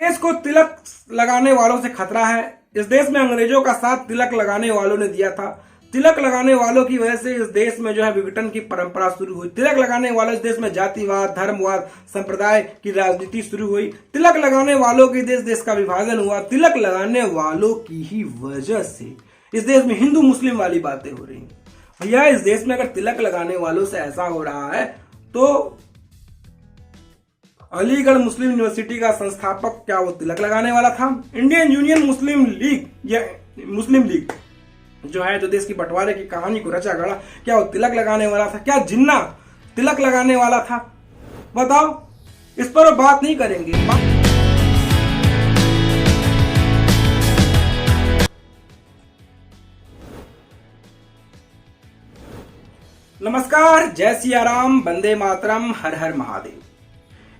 देश को तिलक लगाने वालों से खतरा है। इस देश में अंग्रेजों का साथ तिलक लगाने वालों ने दिया था। तिलक लगाने वालों की वजह से इस देश में जो है विघटन की परंपरा शुरू हुई। तिलक लगाने वालों इस देश में जातिवाद, धर्मवाद, संप्रदाय की राजनीति शुरू हुई। तिलक लगाने वालों के देश देश का विभाजन हुआ। तिलक लगाने वालों की ही वजह से इस देश में हिंदू मुस्लिम वाली बातें हो रही हैं। भैया, इस देश में अगर तिलक लगाने वालों से ऐसा हो रहा है तो अलीगढ़ मुस्लिम यूनिवर्सिटी का संस्थापक क्या वो तिलक लगाने वाला था? इंडियन यूनियन मुस्लिम लीग या मुस्लिम लीग जो है, जो देश की बंटवारे की कहानी को रचा गढ़ा, क्या वो तिलक लगाने वाला था? क्या जिन्ना तिलक लगाने वाला था? बताओ, इस पर बात नहीं करेंगे। नमस्कार, जय सिया राम, वंदे मातरम, हर हर महादेव।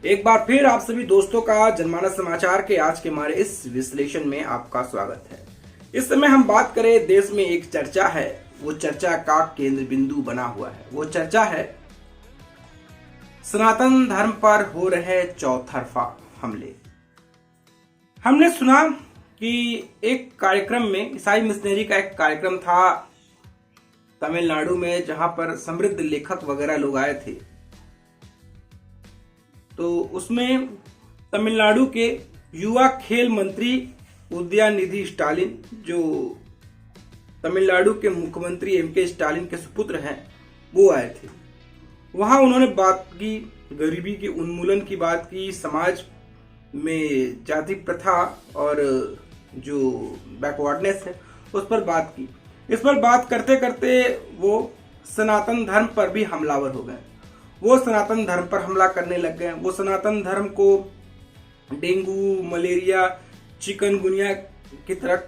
एक बार फिर आप सभी दोस्तों का जनमानस समाचार के आज के हमारे इस विश्लेषण में आपका स्वागत है। इस समय हम बात करें, देश में एक चर्चा है, वो चर्चा का केंद्र बिंदु बना हुआ है। वो चर्चा है सनातन धर्म पर हो रहे चौतरफा हमले। हमने सुना कि एक कार्यक्रम में, ईसाई मिशनरी का एक कार्यक्रम था तमिलनाडु में, जहां पर समृद्ध लेखक वगैरह लोग आए थे। तो उसमें तमिलनाडु के युवा खेल मंत्री उदयनिधि स्टालिन, जो तमिलनाडु के मुख्यमंत्री एमके स्टालिन के सुपुत्र हैं, वो आए थे। वहां उन्होंने बात की, गरीबी के उन्मूलन की बात की, समाज में जाति प्रथा और जो बैकवर्डनेस है उस पर बात की। इस पर बात करते करते वो सनातन धर्म पर भी हमलावर हो गए। वो सनातन धर्म पर हमला करने लग गए। वो सनातन धर्म को डेंगू, मलेरिया, चिकनगुनिया की तरह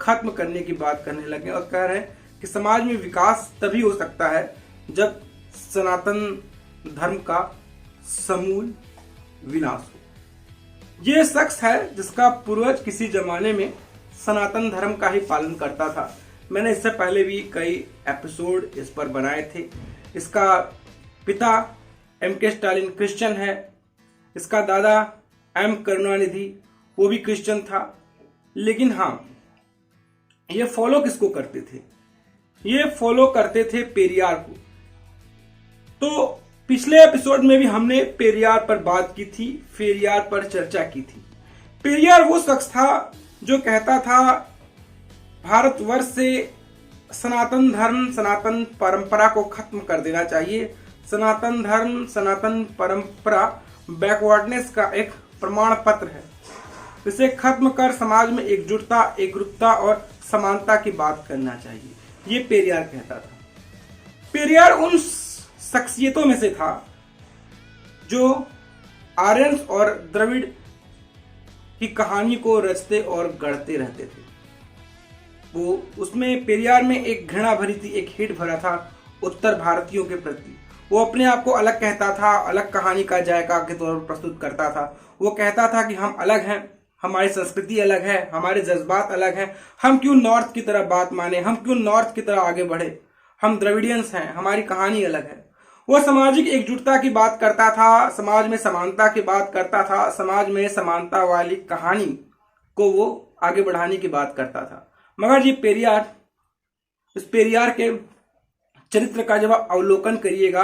खत्म करने की बात करने लगे और कह रहे हैं कि समाज में विकास तभी हो सकता है जब सनातन धर्म का समूल विनाश हो। ये शख्स है जिसका पूर्वज किसी जमाने में सनातन धर्म का ही पालन करता था। मैंने इससे पहले भी कई एपिसोड इस पर बनाए थे। इसका पिता एमके स्टालिन क्रिश्चियन है। इसका दादा एम करुणानिधि वो भी क्रिश्चियन था। लेकिन हाँ, ये फॉलो किसको करते थे? ये फॉलो करते थे पेरियार को। तो पिछले एपिसोड में भी हमने पेरियार पर बात की थी, पेरियार पर चर्चा की थी। पेरियार वो शख्स था जो कहता था भारतवर्ष से सनातन धर्म, सनातन परंपरा को खत्म कर देना चाहिए। सनातन धर्म, सनातन परंपरा बैकवर्डनेस का एक प्रमाण पत्र है। इसे खत्म कर समाज में एकजुटता, एकरूपता और समानता की बात करना चाहिए, ये पेरियार कहता था। पेरियार उन शख्सियतों में से था जो आर्यन और द्रविड़ की कहानी को रचते और गढ़ते रहते थे। वो उसमें पेरियार में एक घृणा भरी थी, एक हिट भरा था उत्तर भारतीयों के प्रति। वो अपने आप को अलग कहता था, अलग कहानी का जायका के तौर पर प्रस्तुत करता था। वो कहता था कि हम अलग हैं, हमारी संस्कृति अलग है, हमारे जज्बात अलग हैं, हम क्यों नॉर्थ की तरह बात माने, हम क्यों नॉर्थ की तरह आगे बढ़े, हम द्रविडियंस हैं, हमारी कहानी अलग है। वो सामाजिक एकजुटता की बात करता था, समाज में समानता की बात करता था, समाज में समानता वाली कहानी को वो आगे बढ़ाने की बात करता था। मगर ये पेरियार, इस पेरियार के चरित्र का जब आप अवलोकन करिएगा,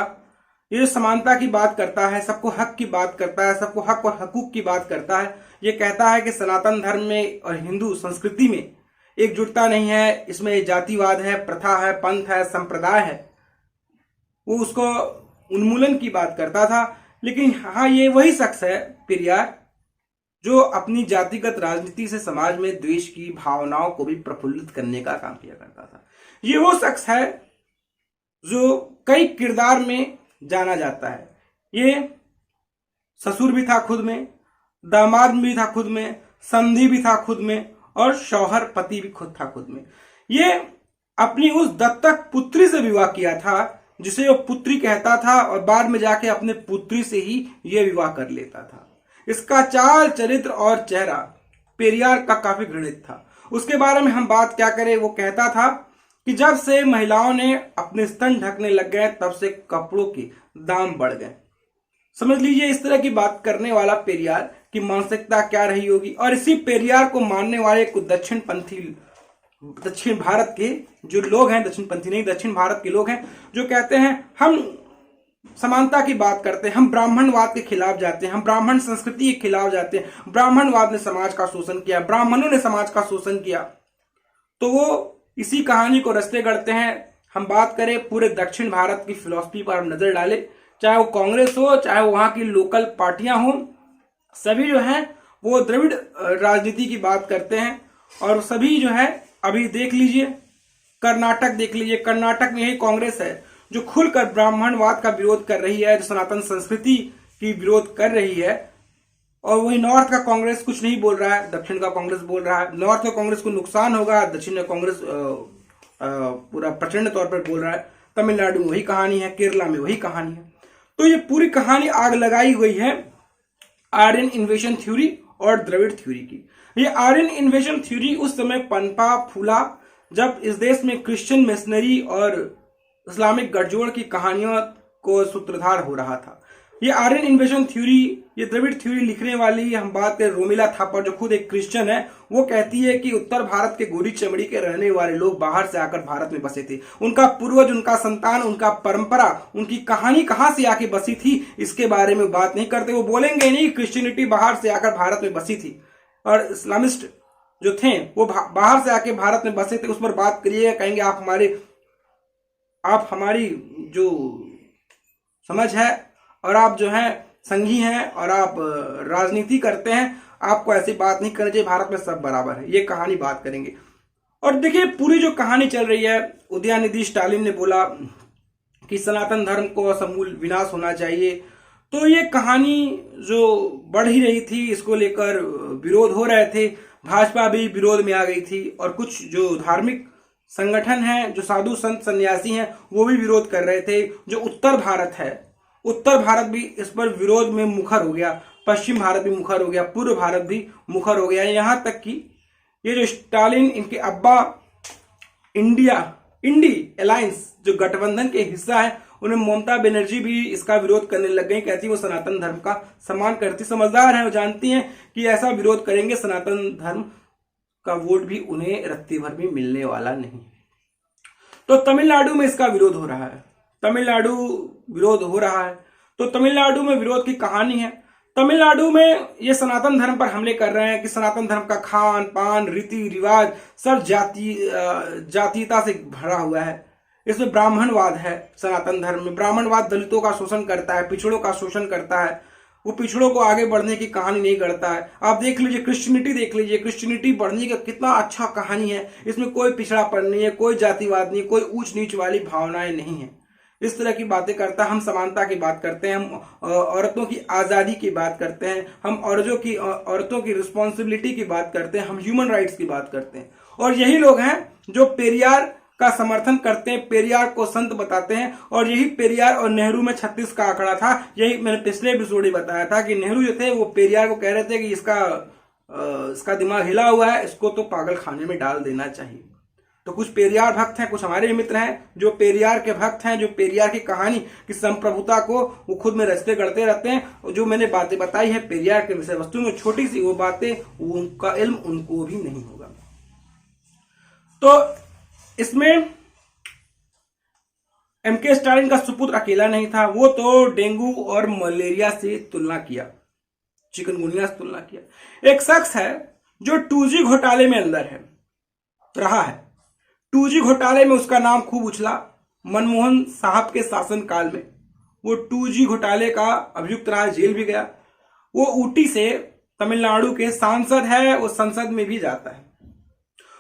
ये जो समानता की बात करता है, सबको हक की बात करता है, सबको हक और हकूक की बात करता है, ये कहता है कि सनातन धर्म में और हिंदू संस्कृति में एकजुटता नहीं है, इसमें जातिवाद है, प्रथा है, पंथ है, संप्रदाय है, वो उसको उन्मूलन की बात करता था। लेकिन हाँ, ये वही शख्स है पेरियार जो अपनी जातिगत राजनीति से समाज में द्वेष की भावनाओं को भी प्रफुल्लित करने का काम किया करता था। ये वो शख्स है जो कई किरदार में जाना जाता है। ये ससुर भी था खुद में, दामाद भी था खुद में, संधि भी था खुद में और शौहर पति भी खुद था खुद में। ये अपनी उस दत्तक पुत्री से विवाह किया था जिसे वो पुत्री कहता था और बाद में जाके अपने पुत्री से ही ये विवाह कर लेता था। इसका चाल, चरित्र और चेहरा पेरियार का काफी घृणित था। उसके बारे में हम बात क्या करें। वो कहता था कि जब से महिलाओं ने अपने स्तन ढकने लग गए तब से कपड़ों के दाम बढ़ गए। समझ लीजिए इस तरह की बात करने वाला पेरियार की मानसिकता क्या रही होगी। और इसी पेरियार को मानने वाले कुछ दक्षिण भारत के जो लोग हैं, दक्षिण पंथी नहीं, दक्षिण भारत के लोग हैं, जो कहते हैं हम समानता की बात करते हैं, हम ब्राह्मणवाद के खिलाफ जाते हैं, हम ब्राह्मण संस्कृति के खिलाफ जाते हैं, ब्राह्मणवाद ने समाज का शोषण किया, ब्राह्मणों ने समाज का शोषण किया। तो वो इसी कहानी को रचते गढ़ते हैं। हम बात करें पूरे दक्षिण भारत की फिलॉसफी पर हम नजर डालें, चाहे वो कांग्रेस हो, चाहे वो वहां की लोकल पार्टियां हो, सभी जो है वो द्रविड़ राजनीति की बात करते हैं। और सभी जो है, अभी देख लीजिए कर्नाटक देख लीजिए, कर्नाटक में यही कांग्रेस है जो खुलकर ब्राह्मणवाद का विरोध कर रही है, जो सनातन संस्कृति की विरोध कर रही है। और वही नॉर्थ का कांग्रेस कुछ नहीं बोल रहा है, दक्षिण का कांग्रेस बोल रहा है। नॉर्थ का कांग्रेस को नुकसान होगा, दक्षिण का कांग्रेस पूरा प्रचंड तौर पर बोल रहा है। तमिलनाडु में वही कहानी है, केरला में वही कहानी है। तो ये पूरी कहानी आग लगाई गई है आर्यन इन्वेशन थ्योरी और द्रविड़ थ्योरी की। ये आर्यन इन्वेशन थ्योरी उस समय पनपा फूला जब इस देश में क्रिश्चियन मिशनरी और इस्लामिक गठजोड़ की कहानियों को सूत्रधार हो रहा था। ये आर्यन इन्वेशन थ्योरी, ये द्रविड़ थ्योरी लिखने वाली हम बात करें रोमिला थापर, जो खुद एक क्रिश्चियन है, वो कहती है कि उत्तर भारत के गोरी चमड़ी के रहने वाले लोग बाहर से आकर भारत में बसे थे। उनका पूर्वज, उनका संतान, उनका परंपरा, उनकी कहानी कहां से आके बसी थी, इसके बारे में बात नहीं करते। वो बोलेंगे नहीं क्रिश्चियनिटी बाहर से आकर भारत में बसी थी और इस्लामिस्ट जो थे वो बाहर से आके भारत में बसे थे, उस पर बात करिएगा, कहेंगे आप हमारी जो समझ है और आप जो है संघी हैं और आप राजनीति करते हैं, आपको ऐसी बात नहीं करनी चाहिए, भारत में सब बराबर है। ये कहानी बात करेंगे। और देखिए पूरी जो कहानी चल रही है, उदयनिधि स्टालिन ने बोला कि सनातन धर्म को समूल विनाश होना चाहिए। तो ये कहानी जो बढ़ ही रही थी, इसको लेकर विरोध हो रहे थे, भाजपा भी विरोध में आ गई थी और कुछ जो धार्मिक संगठन हैं, जो साधु संत सन्यासी हैं, वो भी विरोध कर रहे थे। जो उत्तर भारत है, उत्तर भारत भी इस पर विरोध में मुखर हो गया, पश्चिम भारत भी मुखर हो गया, पूर्व भारत भी मुखर हो गया। यहां तक कि ये जो स्टालिन, इनके अब्बा इंडी अलायंस जो गठबंधन के हिस्सा है, उन्हें ममता बनर्जी भी इसका विरोध करने लग गई। कहती वो सनातन धर्म का सम्मान करती, समझदार है, वो जानती हैं कि ऐसा विरोध करेंगे सनातन धर्म का वोट भी उन्हें रत्ती भर भी मिलने वाला नहीं। तो तमिलनाडु में इसका विरोध हो रहा है, तमिलनाडु विरोध हो रहा है। तो तमिलनाडु में विरोध की कहानी है। तमिलनाडु में ये सनातन धर्म पर हमले कर रहे हैं कि सनातन धर्म का खान पान, रीति रिवाज सब जातीयता से भरा हुआ है। इसमें ब्राह्मणवाद है, सनातन धर्म में ब्राह्मणवाद दलितों का शोषण करता है, पिछड़ों का शोषण करता है, वो पिछड़ों को आगे बढ़ने की कहानी नहीं करता है। आप देख लीजिए क्रिश्चियनिटी देख लीजिए, क्रिश्चियनिटी बढ़ने का कितना अच्छा कहानी है। इसमें कोई पिछड़ापन नहीं है, कोई जातिवाद नहीं, कोई ऊंच नीच वाली भावनाएं नहीं है। इस तरह की बातें करता है। हम समानता की बात करते हैं, हम औरतों की आज़ादी की बात करते हैं, हम औरतों की रिस्पॉन्सिबिलिटी की बात करते हैं, हम ह्यूमन राइट्स की बात करते हैं। और यही लोग हैं जो पेरियार का समर्थन करते हैं, पेरियार को संत बताते हैं। और यही पेरियार और नेहरू में 36 का आंकड़ा था। यही मैंने पिछले एपिसोड में बताया था कि नेहरू जो थे वो पेरियार को कह रहे थे कि इसका दिमाग हिला हुआ है, इसको तो पागल खाने में डाल देना चाहिए। तो कुछ पेरियार भक्त हैं, कुछ हमारे मित्र हैं जो पेरियार के भक्त हैं, जो पेरियार की कहानी की संप्रभुता को वो खुद में रचते गढ़ते रहते हैं। जो मैंने बातें बताई है पेरियार के विषय वस्तु में, छोटी सी वो बातें, उनका इल्म उनको भी नहीं होगा। तो इसमें एमके स्टालिन का सुपुत्र अकेला नहीं था, वो तो डेंगू और मलेरिया से तुलना किया, चिकनगुनिया से तुलना किया। एक शख्स है जो 2G घोटाले में अंदर है, रहा है। 2G घोटाले में उसका नाम खूब उछला मनमोहन साहब के शासनकाल में। वो 2G घोटाले का अभियुक्त रहा, जेल भी गया। वो ऊटी से तमिलनाडु के सांसद है, वो संसद में भी जाता है।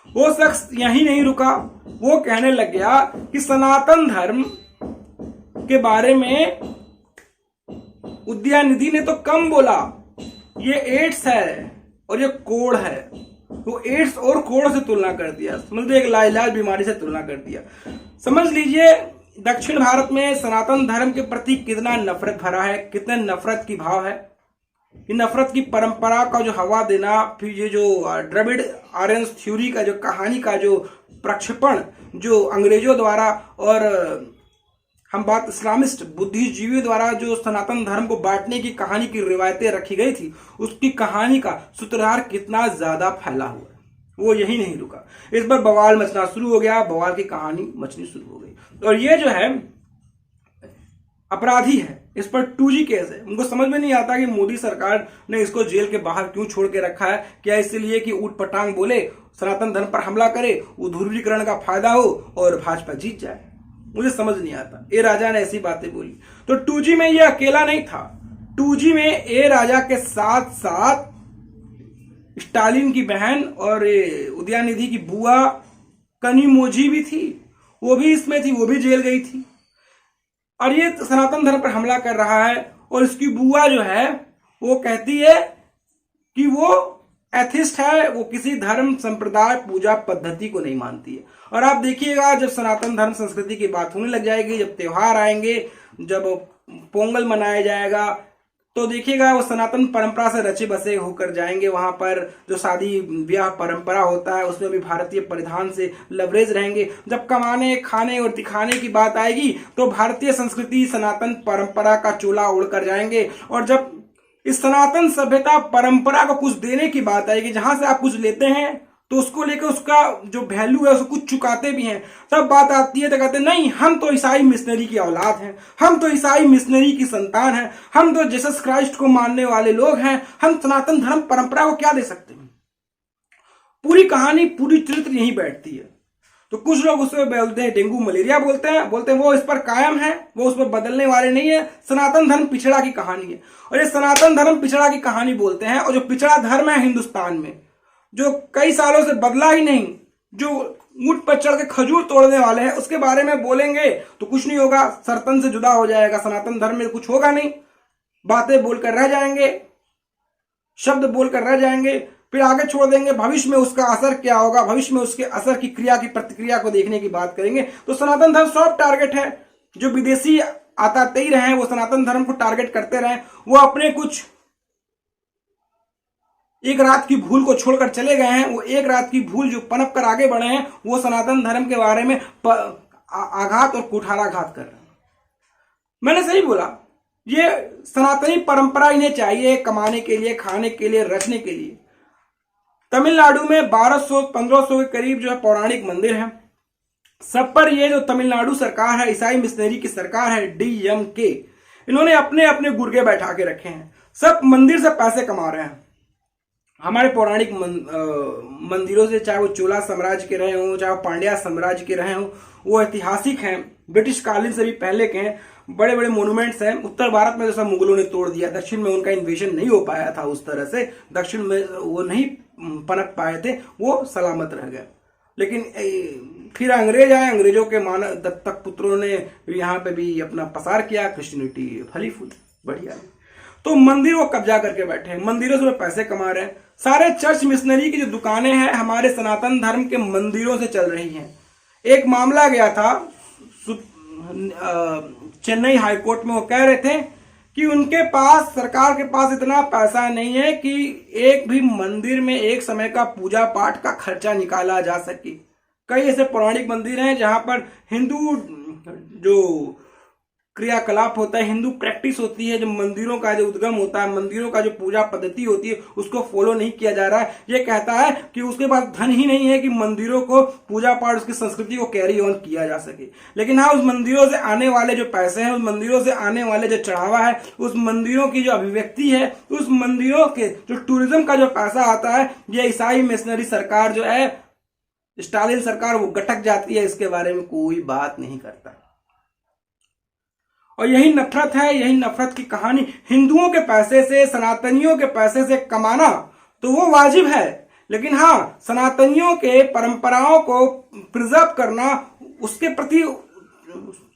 वो शख्स यहीं नहीं रुका, वो कहने लग गया कि सनातन धर्म के बारे में उदयनिधि ने तो कम बोला, ये एड्स है और ये कोढ़ है। वो एड्स और कोढ़ से तुलना कर दिया, समझ लीजिए एक लाइलाज बीमारी से तुलना कर दिया। समझ लीजिए दक्षिण भारत में सनातन धर्म के प्रति कितना नफरत भरा है, कितने नफरत की भाव है। ये नफरत की परंपरा का जो हवा देना, फिर ये जो द्रविड़ आर्यन थ्योरी का जो कहानी का जो प्रक्षेपण जो अंग्रेजों द्वारा और हम बात इस्लामिस्ट बुद्धिजीवियों द्वारा जो सनातन धर्म को बांटने की कहानी की रिवायतें रखी गई थी, उसकी कहानी का सूत्रधार कितना ज्यादा फैला हुआ है, वो यही नहीं रुका। इस पर बवाल मचना शुरू हो गया, बवाल की कहानी मचनी शुरू हो गई। और ये जो है अपराधी है, इस पर 2G केस है। उनको समझ में नहीं आता कि मोदी सरकार ने इसको जेल के बाहर क्यों छोड़ के रखा है। क्या इसलिए कि ऊट पटांग बोले, सनातन धर्म पर हमला करे, ध्रुवीकरण का फायदा हो और भाजपा जीत जाए? मुझे समझ नहीं आता। ए राजा ने ऐसी बातें बोली। तो 2G में ये अकेला नहीं था। 2G में ए राजा के साथ साथ स्टालिन की बहन और उदयनिधि की बुआ कनिमोझी भी थी, वो भी इसमें थी, वो भी जेल गई थी। और ये सनातन धर्म पर हमला कर रहा है। और इसकी बुआ जो है वो कहती है कि वो एथिस्ट है, वो किसी धर्म संप्रदाय पूजा पद्धति को नहीं मानती है। और आप देखिएगा जब सनातन धर्म संस्कृति की बात होने लग जाएगी, जब त्योहार आएंगे, जब पोंगल मनाया जाएगा, तो देखिएगा वो सनातन परंपरा से रचे बसे होकर जाएंगे। वहां पर जो शादी ब्याह परंपरा होता है उसमें भी भारतीय परिधान से लवरेज रहेंगे। जब कमाने खाने और दिखाने की बात आएगी तो भारतीय संस्कृति सनातन परंपरा का चोला ओढ़कर जाएंगे। और जब इस सनातन सभ्यता परंपरा को कुछ देने की बात आएगी, जहां से आप कुछ लेते हैं तो उसको लेकर उसका जो वैल्यू है उसको कुछ चुकाते भी हैं, तब बात आती है तो कहते हैं नहीं, हम तो ईसाई मिशनरी की औलाद हैं, हम तो ईसाई मिशनरी की संतान हैं, हम तो जीसस क्राइस्ट को मानने वाले लोग हैं, हम सनातन धर्म परंपरा को क्या दे सकते हैं। पूरी कहानी, पूरी चरित्र यहीं बैठती है। तो कुछ लोग उसमें बोलते हैं डेंगू मलेरिया, बोलते हैं वो इस पर कायम है, वो उस पर बदलने वाले नहीं है। सनातन धर्म पिछड़ा की कहानी है और ये सनातन धर्म पिछड़ा की कहानी बोलते हैं। और जो पिछड़ा धर्म है हिंदुस्तान में, जो कई सालों से बदला ही नहीं, जो ऊंट पर चढ़ के खजूर तोड़ने वाले हैं, उसके बारे में बोलेंगे तो कुछ नहीं होगा, सरतन से जुदा हो जाएगा, सनातन धर्म में कुछ होगा नहीं, बातें बोलकर रह जाएंगे, शब्द बोलकर रह जाएंगे, फिर आगे छोड़ देंगे। भविष्य में उसका असर क्या होगा, भविष्य में उसके असर की क्रिया की प्रतिक्रिया को देखने की बात करेंगे। तो सनातन धर्म सॉफ्ट टारगेट है। जो विदेशी आते ही रहे, वो सनातन धर्म को टारगेट करते रहे, वो अपने कुछ एक रात की भूल को छोड़कर चले गए हैं। वो एक रात की भूल जो पनप कर आगे बढ़े हैं, वो सनातन धर्म के बारे में आघात और कुठाराघात कर रहे हैं। मैंने सही बोला, ये सनातनी परंपरा इन्हें चाहिए कमाने के लिए, खाने के लिए, रखने के लिए। तमिलनाडु में 1200-1500 के करीब जो है पौराणिक मंदिर है। सब पर ये जो तमिलनाडु सरकार है, ईसाई मिशनरी की सरकार है, DMK, इन्होंने अपने अपने गुर्गे बैठा के रखे हैं। सब मंदिर से पैसे कमा रहे हैं। हमारे पौराणिक मंदिरों से, चाहे वो चोला साम्राज्य के रहे हों, चाहे वो पांड्या साम्राज्य के रहे हों, वो ऐतिहासिक हैं, ब्रिटिश कालीन से भी पहले के हैं, बड़े बड़े मोन्यूमेंट्स हैं। उत्तर भारत में जैसा मुगलों ने तोड़ दिया, दक्षिण में उनका इन्वेजन नहीं हो पाया था उस तरह से, दक्षिण में वो नहीं पनप पाए थे, वो सलामत रह गए। लेकिन फिर अंग्रेज आए, अंग्रेजों के मानव दत्तक पुत्रों ने यहाँ पे भी अपना पसार किया, क्रिश्चियनिटी फली फूली बढ़िया। तो मंदिर वो कब्जा करके बैठे हैं, मंदिरों से पैसे कमा रहे हैं। सारे चर्च मिशनरी की जो दुकानें हैं हमारे सनातन धर्म के मंदिरों से चल रही हैं। एक मामला गया था चेन्नई हाईकोर्ट में, वो कह रहे थे कि उनके पास, सरकार के पास इतना पैसा नहीं है कि एक भी मंदिर में एक समय का पूजा पाठ का खर्चा निकाला जा सके। कई ऐसे पौराणिक मंदिर हैं जहां पर हिंदू जो क्रियाकलाप होता है, हिंदू प्रैक्टिस होती है, जो मंदिरों का जो उद्गम होता है, मंदिरों का जो पूजा पद्धति होती है, उसको फॉलो नहीं किया जा रहा है। ये कहता है कि उसके पास धन ही नहीं है कि मंदिरों को पूजा पाठ, उसकी संस्कृति को कैरी ऑन किया जा सके। लेकिन हाँ, उस मंदिरों से आने वाले जो पैसे हैं, उस मंदिरों से आने वाले जो चढ़ावा है, उस मंदिरों की जो अभिव्यक्ति है, उस मंदिरों के जो टूरिज्म का जो पैसा आता है, ये ईसाई मिशनरी सरकार जो है, स्टालिन सरकार, वो गटक जाती है। इसके बारे में कोई बात नहीं करता। और यही नफरत है, यही नफरत की कहानी। हिंदुओं के पैसे से, सनातनियों के पैसे से कमाना तो वो वाजिब है, लेकिन हाँ, सनातनियों के परंपराओं को प्रिजर्व करना, उसके प्रति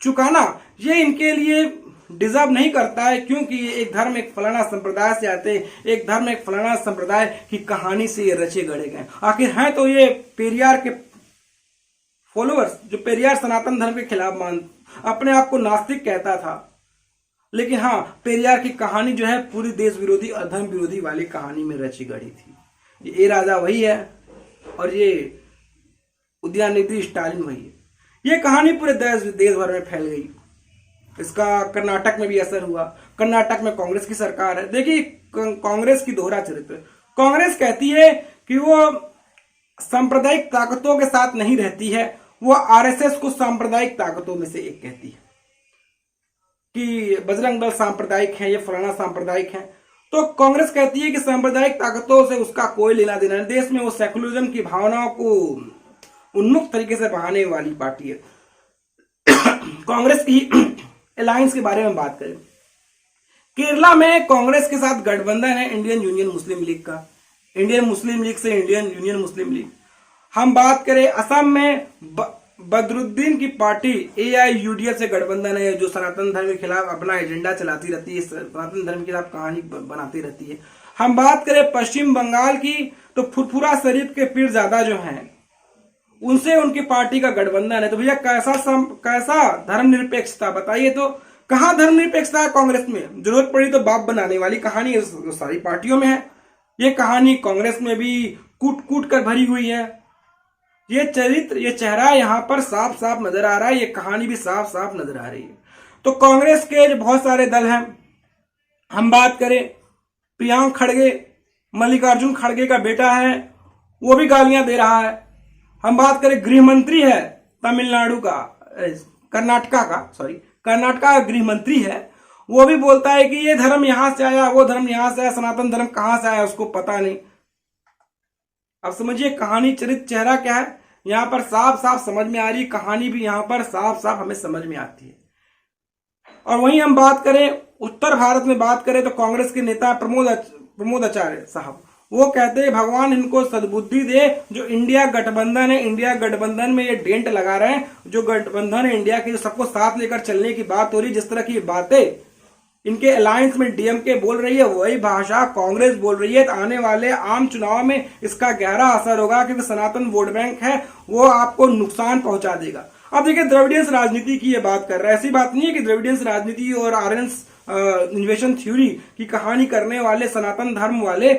चुकाना, ये इनके लिए डिजर्व नहीं करता है। क्योंकि एक धर्म एक फलाना संप्रदाय से आते, एक धर्म एक फलाना संप्रदाय की कहानी से ये रचे गढ़े गए। आखिर हैं तो ये पेरियार के फॉलोअर्स, जो पेरियार सनातन धर्म के खिलाफ अपने आप को नास्तिक कहता था। लेकिन हाँ, पेरियार की कहानी जो है पूरी देश विरोधी और धर्म विरोधी वाली कहानी में रची गढ़ी थी। ये राजा वही है और ये उदयनिधि स्टालिन वही है। ये कहानी पूरे देश भर में फैल गई। इसका कर्नाटक में भी असर हुआ। कर्नाटक में कांग्रेस की सरकार है। देखिए कांग्रेस की दोहरा चरित्र। कांग्रेस कहती है कि वो सांप्रदायिक ताकतों के साथ नहीं रहती है, वो आरएसएस को सांप्रदायिक ताकतों में से एक कहती है कि बजरंग दल सांप्रदायिक है, ये फलाना सांप्रदायिक है। तो कांग्रेस कहती है कि सांप्रदायिक ताकतों से उसका कोई लेना देना नहीं। देश में वो सेकुलरिज्म की भावनाओं को उन्मुक्त तरीके से बहाने वाली पार्टी है। कांग्रेस की अलायंस के बारे में बात करें, केरला में कांग्रेस के साथ गठबंधन है इंडियन यूनियन मुस्लिम लीग का, इंडियन मुस्लिम लीग से इंडियन यूनियन मुस्लिम लीग। हम बात करें असम में बदरुद्दीन की पार्टी AIUDF से गठबंधन है, जो सनातन धर्म के खिलाफ अपना एजेंडा चलाती रहती है, सनातन धर्म के खिलाफ कहानी बनाती रहती है। हम बात करें पश्चिम बंगाल की, तो फुरफुरा शरीफ के पीरजादा जो हैं उनसे उनकी पार्टी का गठबंधन है। तो भैया कैसा धर्मनिरपेक्षता बताइए। तो कहां धर्मनिरपेक्षता है कांग्रेस में? जरूरत पड़ी तो बाप बनाने वाली कहानी सारी पार्टियों में है। ये कहानी कांग्रेस में भी कूट कूट कर भरी हुई है। ये चरित्र, ये चेहरा यहां पर साफ साफ नजर आ रहा है, ये कहानी भी साफ साफ नजर आ रही है। तो कांग्रेस के जो बहुत सारे दल हैं, हम बात करें प्रियांक खड़गे, मल्लिकार्जुन खड़गे का बेटा है, वो भी गालियां दे रहा है। हम बात करें गृह मंत्री है तमिलनाडु का, कर्नाटका का गृह मंत्री है, वो भी बोलता है कि ये धर्म यहां से आया, वो धर्म यहां से आया, सनातन धर्म कहां से आया उसको पता नहीं। अब समझिए कहानी, चरित्र, चेहरा क्या है यहां पर साफ साफ समझ में आ रही, कहानी भी यहां पर साफ साफ हमें समझ में आती है। और वहीं हम बात करें उत्तर भारत में बात करें तो कांग्रेस के नेता प्रमोद आचार्य साहब, वो कहते हैं भगवान इनको सद्बुद्धि दे, जो इंडिया गठबंधन है, इंडिया गठबंधन में ये डेंट लगा रहे हैं, जो गठबंधन है इंडिया के, जो सबको साथ लेकर चलने की बात हो रही, जिस तरह की बातें इनके अलायंस में DMK बोल रही है, वही भाषा कांग्रेस बोल रही है। तो आने वाले आम चुनाव में इसका गहरा असर होगा, क्योंकि सनातन वोट बैंक है, वो आपको नुकसान पहुंचा देगा। अब देखिए द्रविडियंस राजनीति की ये बात कर रहा है, ऐसी बात नहीं है कि द्रविडियंस राजनीति और आर्यंस इन्वेशन थ्योरी की कहानी करने वाले सनातन धर्म वाले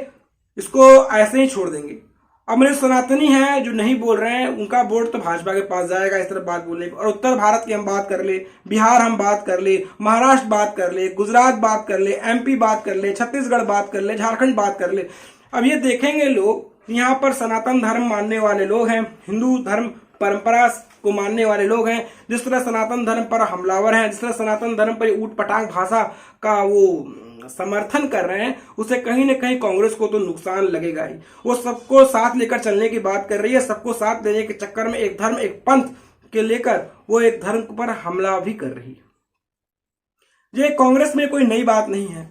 इसको ऐसे ही छोड़ देंगे। अब मेरे सनातनी हैं जो नहीं बोल रहे हैं, उनका वोट तो भाजपा के पास जाएगा इस तरह बात बोलने पर। और उत्तर भारत की हम बात कर ले, बिहार हम बात कर ले, महाराष्ट्र बात कर ले, गुजरात बात कर ले, MP बात कर ले, छत्तीसगढ़ बात कर ले, झारखंड बात कर ले। अब ये देखेंगे लोग यहाँ पर सनातन धर्म मानने वाले लोग हैं, हिंदू धर्म परंपरा को मानने वाले लोग हैं, जिस तरह सनातन धर्म पर हमलावर हैं, जिस तरह सनातन धर्म पर ऊट पटांग भाषा का वो समर्थन कर रहे हैं, उसे कहीं ना कहीं कांग्रेस को तो नुकसान लगेगा ही। वो सबको साथ लेकर चलने की बात कर रही है, सबको साथ देने के चक्कर में एक धर्म एक पंथ के लेकर वो एक धर्म पर हमला भी कर रही है। ये कांग्रेस में कोई नई बात नहीं है।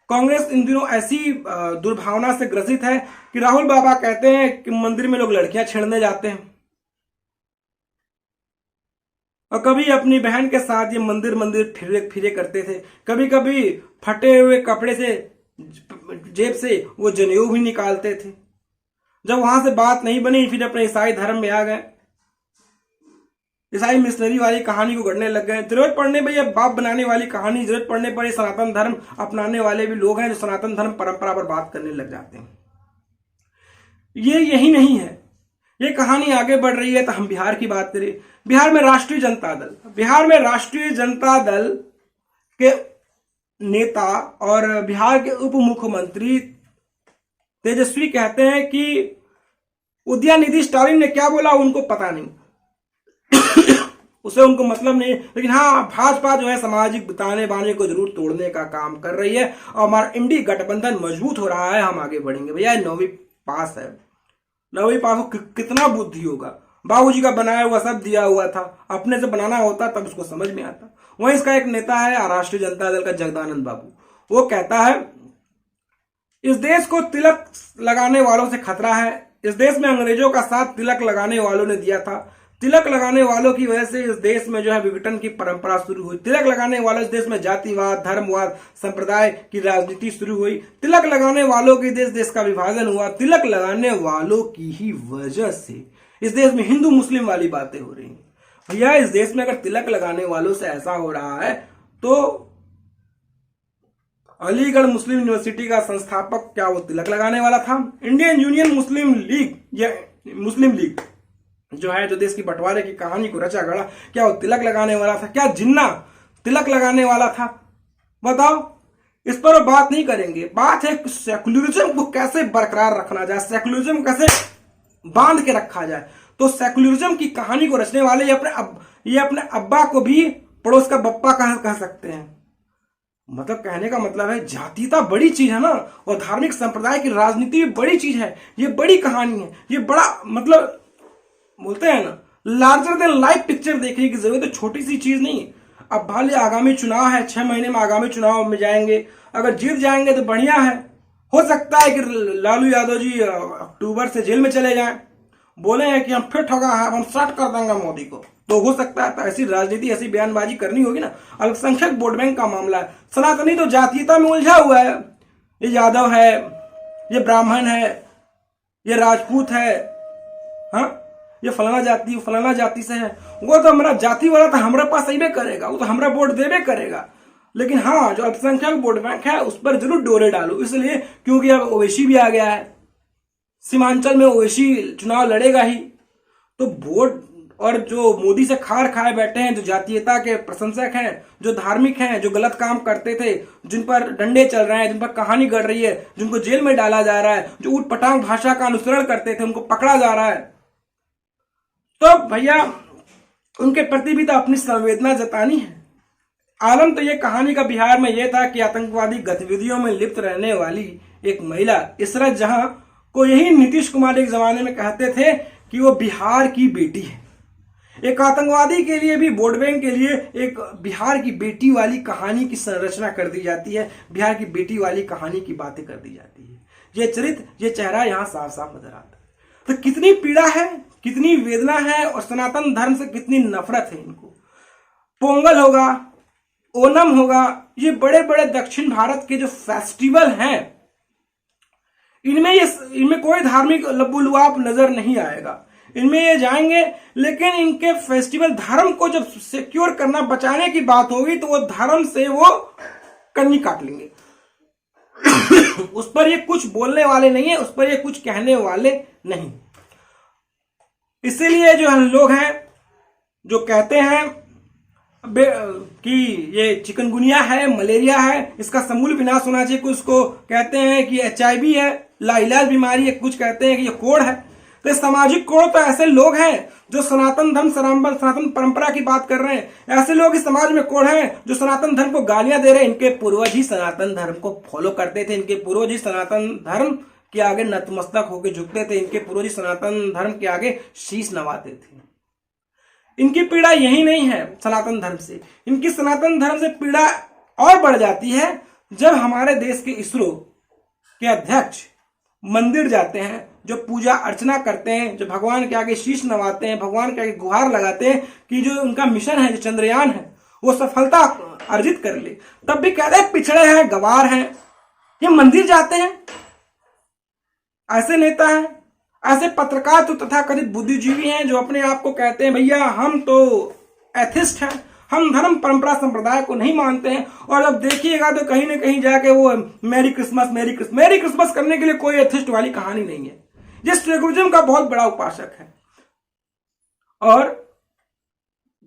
कांग्रेस इन दिनों ऐसी दुर्भावना से ग्रसित है कि राहुल बाबा कहते हैं कि मंदिर में लोग लड़कियां छेड़ने जाते हैं, और कभी अपनी बहन के साथ ये मंदिर फिरे करते थे। कभी कभी फटे हुए कपड़े से जेब से वो जनेऊ भी निकालते थे। जब वहां से बात नहीं बनी, फिर अपने ईसाई धर्म में आ गए, ईसाई मिशनरी वाली कहानी को गढ़ने लग गए। जरूरत पड़ने पर यह बाप बनाने वाली कहानी, जरूरत पड़ने पर ये सनातन धर्म अपनाने वाले भी लोग हैं जो सनातन धर्म परंपरा पर बात करने लग जाते हैं। ये यही नहीं है, ये कहानी आगे बढ़ रही है। तो हम बिहार की बात करें, बिहार में राष्ट्रीय जनता दल के नेता और बिहार के उप मुख्यमंत्री तेजस्वी कहते हैं कि उदयनिधि स्टालिन ने क्या बोला उनको पता नहीं उसे उनको मतलब नहीं, लेकिन हाँ भाजपा जो है सामाजिक ताने बाने को जरूर तोड़ने का काम कर रही है और हमारा इंडी गठबंधन मजबूत हो रहा है, हम आगे बढ़ेंगे। भैया 9वीं पास है, 9वीं पास को कितना बुद्धि होगा, बाबूजी का बनाया हुआ सब दिया हुआ था, अपने से बनाना होता तब उसको समझ में आता। वहीं इसका एक नेता है राष्ट्रीय जनता दल का जगदानंद बाबू, वो कहता है इस देश को तिलक लगाने वालों से खतरा है। इस देश में अंग्रेजों का साथ तिलक लगाने वालों ने दिया था, तिलक लगाने वालों की वजह से इस देश में जो है विघटन की परंपरा शुरू हुई। तिलक लगाने वालों इस देश में जातिवाद, धर्मवाद, संप्रदाय की राजनीति शुरू हुई। तिलक लगाने वालों के देश का विभाजन हुआ। तिलक लगाने वालों की ही वजह से इस देश में हिंदू मुस्लिम वाली बातें हो रही हैं। भैया इस देश में अगर तिलक लगाने वालों से ऐसा हो रहा है तो अलीगढ़ मुस्लिम यूनिवर्सिटी का संस्थापक क्या वो तिलक लगाने वाला था? इंडियन यूनियन मुस्लिम लीग या मुस्लिम लीग जो है, जो देश की बंटवारे की कहानी को रचा गढ़ा, क्या वो तिलक लगाने वाला था? क्या जिन्ना तिलक लगाने वाला था। बताओ, इस पर वो बात नहीं करेंगे। बात है सेकुलरिज्म को कैसे बरकरार रखना जाए, सेकुलरिज्म कैसे बांध के रखा जाए। तो सेकुलरिज्म की कहानी को रचने वाले ये अपने अब्बा को भी पड़ोस का बप्पा कह सकते हैं। मतलब कहने का मतलब है जातीयता बड़ी चीज है ना, और धार्मिक संप्रदाय की राजनीति भी बड़ी चीज है। ये बड़ी कहानी है, ये बड़ा मतलब बोलते हैं ना लार्जर देन लाइफ पिक्चर देखने की जरूरत है, छोटी सी चीज नहीं। अब भले आगामी चुनाव है, 6 महीने में आगामी चुनाव में जाएंगे, अगर जीत जाएंगे तो बढ़िया है। हो सकता है कि लालू यादव जी अक्टूबर से जेल में चले जाएं, बोले हैं कि हम फिट होगा, हम स्टार्ट कर देंगे मोदी को, तो हो सकता है। तो ऐसी राजनीति, ऐसी बयानबाजी करनी होगी ना। अल्पसंख्यक वोट बैंक का मामला है, सनातनी तो जातीयता में उलझा हुआ है। ये यादव है, ये ब्राह्मण है, ये राजपूत है, हाँ ये फलाना जाति से है। वो तो हमारा जाति वाला तो हमारे पास अबे करेगा, वो तो हमारा वोट देवे करेगा। लेकिन हाँ, जो अल्पसंख्यक वोट बैंक है उस पर जरूर डोरे डालो, इसलिए क्योंकि अब ओवैसी भी आ गया है, सीमांचल में ओवैसी चुनाव लड़ेगा ही। तो वोट, और जो मोदी से खार खाए बैठे हैं, जो जातीयता के प्रशंसक हैं, जो धार्मिक हैं, जो गलत काम करते थे, जिन पर डंडे चल रहे हैं, जिन पर कहानी गढ़ रही है, जिनको जेल में डाला जा रहा है, जो ऊटपटांग भाषा का अनुसरण करते थे उनको पकड़ा जा रहा है, तो भैया उनके प्रति भी तो अपनी संवेदना जतानी है। आलम तो ये कहानी का बिहार में यह था कि आतंकवादी गतिविधियों में लिप्त रहने वाली एक महिला इशरत जहां को यही नीतीश कुमार एक जमाने में कहते थे कि वो बिहार की बेटी है। एक आतंकवादी के लिए भी, वोट बैंक के लिए एक बिहार की बेटी वाली कहानी की संरचना कर दी जाती है, बिहार की बेटी वाली कहानी की बातें कर दी जाती है। ये चरित्र, ये चेहरा यहां साफ साफ नजर आता है। तो कितनी पीड़ा है, कितनी वेदना है, और सनातन धर्म से कितनी नफरत है इनको। पोंगल होगा, ओनम होगा, ये बड़े बड़े दक्षिण भारत के जो फेस्टिवल हैं, इनमें कोई धार्मिक लबुलुआब नजर नहीं आएगा। इनमें ये जाएंगे, लेकिन इनके फेस्टिवल धर्म को जब सिक्योर करना, बचाने की बात होगी, तो वो धर्म से वो कन्नी काट लेंगे। उस पर ये कुछ बोलने वाले नहीं है, उस पर ये कुछ कहने वाले नहीं। इसीलिए जो हम लोग हैं जो कहते हैं कि ये चिकनगुनिया है, मलेरिया है, इसका समूल विनाश होना चाहिए, कुछ को कहते हैं कि HIV है, लाइलाज बीमारी है, कुछ कहते हैं कि ये कोड़ है। तो सामाजिक कोड़ तो ऐसे लोग हैं जो सनातन धर्म, सनातन परंपरा की बात कर रहे हैं। ऐसे लोग इस समाज में कोड़ हैं जो सनातन धर्म को गालियां दे रहे हैं। इनके पूर्वज ही सनातन धर्म को फॉलो करते थे, इनके पूर्वज ही सनातन धर्म के आगे नतमस्तक होकर झुकते थे, इनके पूर्वज ही सनातन धर्म के आगे शीश नवाते थे। इनकी पीड़ा यही नहीं है सनातन धर्म से, इनकी सनातन धर्म से पीड़ा और बढ़ जाती है जब हमारे देश के इसरो के अध्यक्ष मंदिर जाते हैं, जो पूजा अर्चना करते हैं, जो भगवान के आगे शीश नवाते हैं, भगवान के आगे गुहार लगाते हैं कि जो उनका मिशन है, जो चंद्रयान है, वो सफलता अर्जित कर ले, तब भी कहते हैं पिछड़े हैं, गवार हैं। ये मंदिर जाते हैं, ऐसे नेता हैं, ऐसे पत्रकार तो तथाकथित बुद्धिजीवी हैं जो अपने आप को कहते हैं भैया हम तो एथिस्ट हैं, हम धर्म परंपरा संप्रदाय को नहीं मानते हैं। और अब देखिएगा तो कहीं ना कहीं जाके वो मैरी क्रिसमस करने के लिए कोई एथिस्ट वाली कहानी नहीं है। ये सेकुलरिज्म का बहुत बड़ा उपासक है। और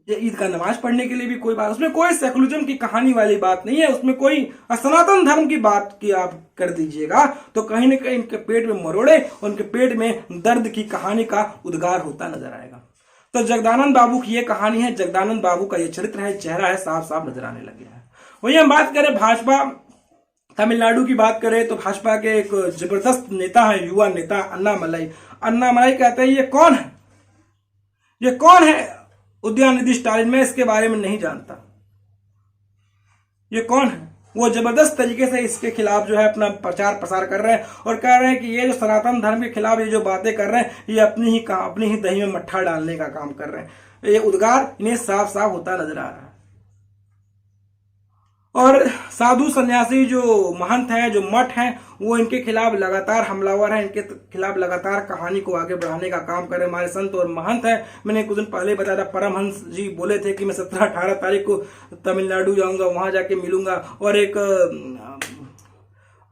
ये ईद का नमाज पढ़ने के लिए भी कोई बात, उसमें कोई सेकुलरिज्म की कहानी वाली बात नहीं है, उसमें कोई सनातन धर्म की बात की आप कर दीजिएगा तो कहीं ना कहीं इनके पेट में मरोड़े, उनके पेट में दर्द की कहानी का उद्गार होता नजर आएगा। तो जगदानंद बाबू की ये कहानी है, जगदानंद बाबू का ये चरित्र है, चेहरा है, साफ साफ नजर आने लग गया है। वही हम बात करें भाजपा तमिलनाडु की बात करें तो भाजपा के एक जबरदस्त नेता है, युवा नेता अन्नामलाई कहते हैं ये कौन है, ये कौन है उदयनिधि स्टालिन, मैं इसके बारे में नहीं जानता, ये कौन है। वो जबरदस्त तरीके से इसके खिलाफ जो है अपना प्रचार प्रसार कर रहे हैं और कह रहे हैं कि ये जो सनातन धर्म के खिलाफ ये जो बातें कर रहे हैं ये अपनी ही दही में मट्ठा डालने का काम कर रहे हैं। ये उद्गार इन्हें साफ साफ होता नजर आ रहा है। और साधु सन्यासी जो महंत हैं, जो मठ हैं, वो इनके खिलाफ लगातार हमलावर हैं, इनके खिलाफ लगातार कहानी को आगे बढ़ाने का काम कर रहे हैं। हमारे संत और महंत हैं, मैंने कुछ दिन पहले बताया था, परमहंस जी बोले थे कि मैं 17-18 तारीख को तमिलनाडु जाऊंगा, वहां जाके मिलूंगा। और एक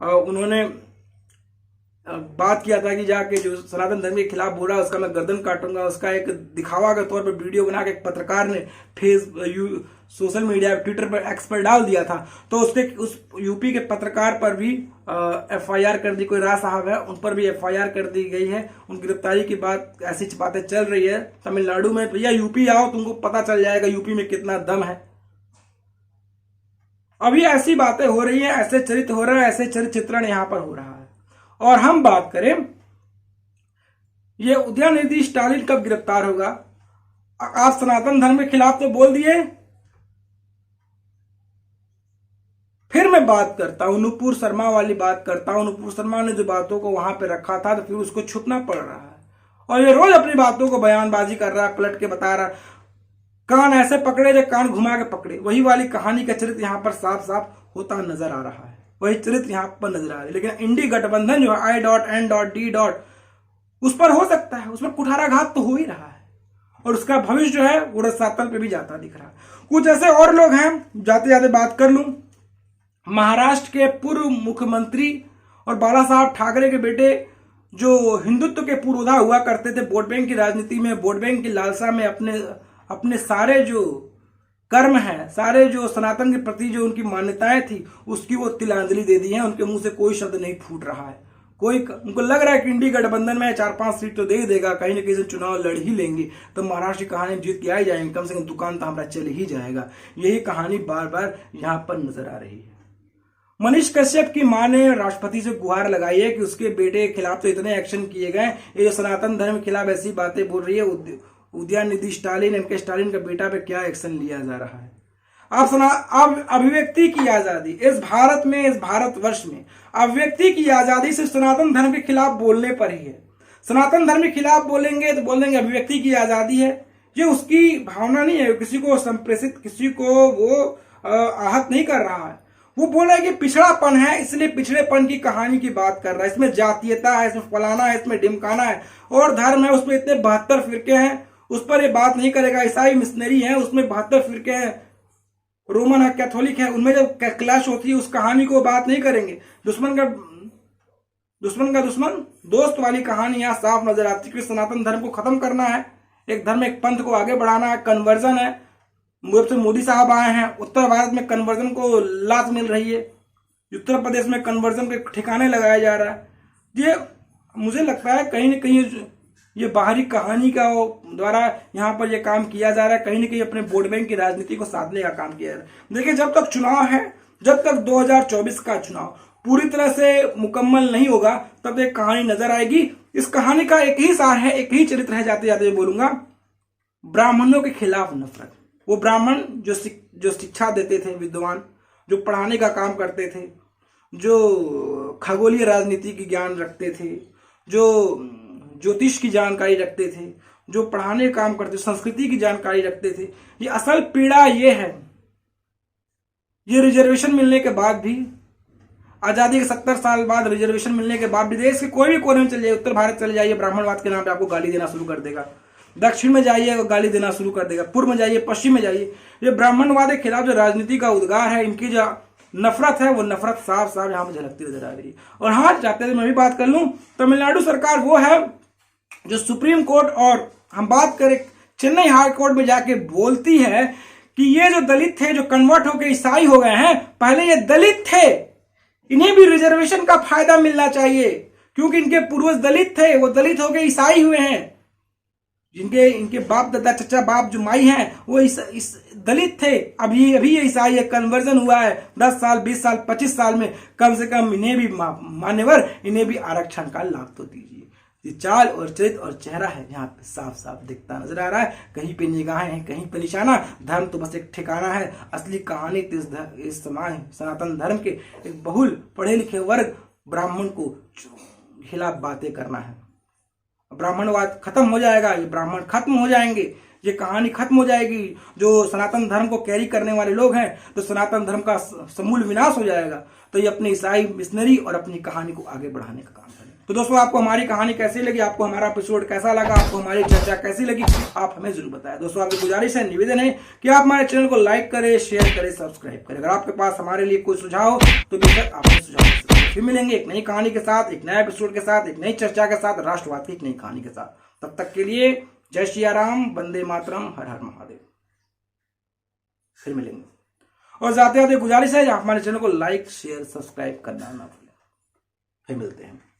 उन्होंने बात किया था कि जाके जो सनातन धर्म के खिलाफ बोल रहा है उसका मैं गर्दन काटूंगा, उसका एक दिखावा के तौर पर वीडियो बना के एक पत्रकार ने सोशल मीडिया ट्विटर पर एक्स पर डाल दिया था। तो उस यूपी के पत्रकार पर भी एफआईआर कर दी, कोई राय साहब है उन पर भी एफआईआर कर दी गई है। उनकी गिरफ्तारी की बात ऐसी बातें चल रही है तमिलनाडु में। भैया यूपी आओ, तुमको पता चल जाएगा यूपी में कितना दम है। अभी ऐसी बातें हो रही है, ऐसे चरित्र हो रहा है, ऐसे चरित्र चित्रण यहां पर हो रहा है। और हम बात करें ये उदयनिधि स्टालिन कब गिरफ्तार होगा? आप सनातन धर्म के खिलाफ तो बोल दिए, फिर मैं बात करता हूं नुपुर शर्मा वाली बात करता हूं। नुपुर शर्मा ने जो बातों को वहां पे रखा था तो फिर उसको छुपना पड़ रहा है और ये रोज अपनी बातों को बयानबाजी कर रहा है, पलट के बता रहा है। कान ऐसे पकड़े जो कान घुमा के पकड़े, वही वाली कहानी का चरित्र यहां पर साफ साफ होता नजर आ रहा है, वही चरित्र यहां पर नजर आ रहा है। लेकिन इंडी गठबंधन जो है I.N.D. उस पर हो सकता है, उसमें कुठाराघात तो हो ही रहा है और उसका भविष्य जो है वो रसातल पे भी जाता दिख रहा है। कुछ ऐसे और लोग हैं, जाते जाते बात कर लूं। महाराष्ट्र के पूर्व मुख्यमंत्री और बाला साहब ठाकरे के बेटे जो हिंदुत्व के पुरोधा हुआ करते थे, वोट बैंक की राजनीति में, वोट बैंक की लालसा में अपने सारे जो कर्म है, सारे जो सनातन के प्रति जो उनकी मान्यताएं थी उसकी वो तिलांजलि दे दी है। उनके मुंह से कोई शब्द नहीं फूट रहा है। उनको लग रहा है कि इंडी गठबंधन में 4-5 सीट तो दे ही देगा, कहीं ना कहीं से चुनाव लड़ ही लेंगे तो महाराष्ट्र की कहानी जीत के आ ही जाएंगे, कम से कम दुकान तो हमारा चल ही जाएगा। यही कहानी बार बार यहां पर नजर आ रही है। मनीष कश्यप की मां ने राष्ट्रपति से गुहार लगाई है कि उसके बेटे के खिलाफ तो इतने एक्शन किए गए, ये जो सनातन धर्म के खिलाफ ऐसी बातें बोल रही है उदयनिधि स्टालिन, एमके स्टालिन का बेटा पे क्या एक्शन लिया जा रहा है। अब अभिव्यक्ति की आजादी इस भारत में, इस भारतवर्ष में अभिव्यक्ति की आजादी सिर्फ सनातन धर्म के खिलाफ बोलने पर ही है। सनातन धर्म के खिलाफ बोलेंगे तो बोल देंगे अभिव्यक्ति की आजादी है, ये उसकी भावना नहीं है, किसी को संप्रेषित, किसी को वो आहत नहीं कर रहा है। वो बोल रहा है कि पिछड़ापन है इसलिए पिछड़ेपन की कहानी की बात कर रहा है। इसमें जातीयता है, इसमें फलाना है, इसमें ढिमकाना है, और धर्म है उसमें इतने 72 फिरके हैं, उस पर ये बात नहीं करेगा। ईसाई मिशनरी है उसमें 72 फिरके हैं, रोमन है, कैथोलिक है, उनमें जब क्लैश होती है उस कहानी को बात नहीं करेंगे। दुश्मन का दुश्मन दोस्त वाली कहानी यहाँ साफ नजर आती है कि सनातन धर्म को खत्म करना है, एक धर्म एक पंथ को आगे बढ़ाना है, कन्वर्जन है। जब से मोदी साहब आए हैं उत्तर भारत में कन्वर्जन को लात मिल रही है, उत्तर प्रदेश में कन्वर्जन के ठिकाने लगाया जा रहा है। ये मुझे लगता है कहीं ना कहीं ये बाहरी कहानी का द्वारा यहाँ पर ये काम किया जा रहा है, कहीं ना कहीं अपने वोट बैंक की राजनीति को साधने का काम किया जा रहा है। देखिए जब तक चुनाव है, जब तक 2024 का चुनाव पूरी तरह से मुकम्मल नहीं होगा तब एक कहानी नजर आएगी। इस कहानी का एक ही सार है, एक ही चरित्र है, जाते जाते बोलूंगा, ब्राह्मणों के खिलाफ नफरत। वो ब्राह्मण जो शिक्षा देते थे, विद्वान जो पढ़ाने का काम करते थे, जो खगोलीय राजनीति की ज्ञान रखते थे, जो ज्योतिष की जानकारी रखते थे, जो पढ़ाने का काम करते, संस्कृति की जानकारी रखते थे। ये असल पीड़ा ये है, ये रिजर्वेशन मिलने के बाद भी, आजादी के 70 साल बाद रिजर्वेशन मिलने के बाद भी देश के कोई भी कोने में चले जाइए, उत्तर भारत चले जाइए, ब्राह्मणवाद के नाम पे आपको गाली देना शुरू कर देगा। दक्षिण में जाइए गाली देना शुरू कर देगा, पूर्व में जाइए, पश्चिम में जाइए। ये ब्राह्मणवाद के खिलाफ जो राजनीति का उद्गार है, इनकी जो नफरत है, वो नफरत साफ साफ यहाँ पर झलकती नजर आ रही है। और हाँ, चाहते थे मैं भी बात कर लूं, तमिलनाडु सरकार वो है जो सुप्रीम कोर्ट और हम बात करें चेन्नई हाई कोर्ट में जाके बोलती है कि ये जो दलित थे, जो कन्वर्ट होकर ईसाई हो गए हैं, पहले ये दलित थे, इन्हें भी रिजर्वेशन का फायदा मिलना चाहिए क्योंकि इनके पूर्वज दलित थे, वो दलित होकर ईसाई हुए हैं। जिनके इनके बाप दादा चचा बाप जो माई हैं वो इस दलित थे, अभी ये ईसाई है, कन्वर्जन हुआ है 10 साल 20 साल 25 साल में, कम से कम इन्हें भी मान्यवर, इन्हें भी आरक्षण का लाभ तो दीजिए। ये चाल और चरित्र और चेहरा है यहाँ पे साफ साफ दिखता नजर आ रहा है। कहीं पे निगाहें हैं, कहीं पे निशाना, धर्म तो बस एक ठिकाना है। असली कहानी इस समाज सनातन धर्म के एक बहुल पढ़े लिखे वर्ग ब्राह्मण को खिलाफ बातें करना है। ब्राह्मणवाद खत्म हो जाएगा, ये ब्राह्मण खत्म हो जाएंगे, ये कहानी खत्म हो जाएगी। जो सनातन धर्म को कैरी करने वाले लोग हैं तो सनातन धर्म का समूल विनाश हो जाएगा। तो ये अपने ईसाई मिशनरी और अपनी कहानी को आगे बढ़ाने का काम करें। तो दोस्तों, आपको हमारी कहानी कैसी लगी, आपको हमारा एपिसोड कैसा लगा, आपको हमारी चर्चा कैसी लगी, आप हमें जरूर बताएं। दोस्तों, आपकी गुजारिश है, निवेदन है कि आप हमारे चैनल को लाइक करें, शेयर करें, सब्सक्राइब करें। अगर आपके पास हमारे लिए कोई सुझाव हो तो बेशक आप सुझाव फिर मिलेंगे एक नई कहानी के साथ, एक नया एपिसोड के साथ, एक नई चर्चा के साथ, राष्ट्रवाद की एक नई कहानी के साथ। तब तक के लिए जय श्री राम, वंदे मातरम, हर हर महादेव। फिर मिलेंगे। और जाते जाते गुजारिश है, आप हमारे चैनल को लाइक शेयर सब्सक्राइब करना ना भूलें। फिर मिलते हैं।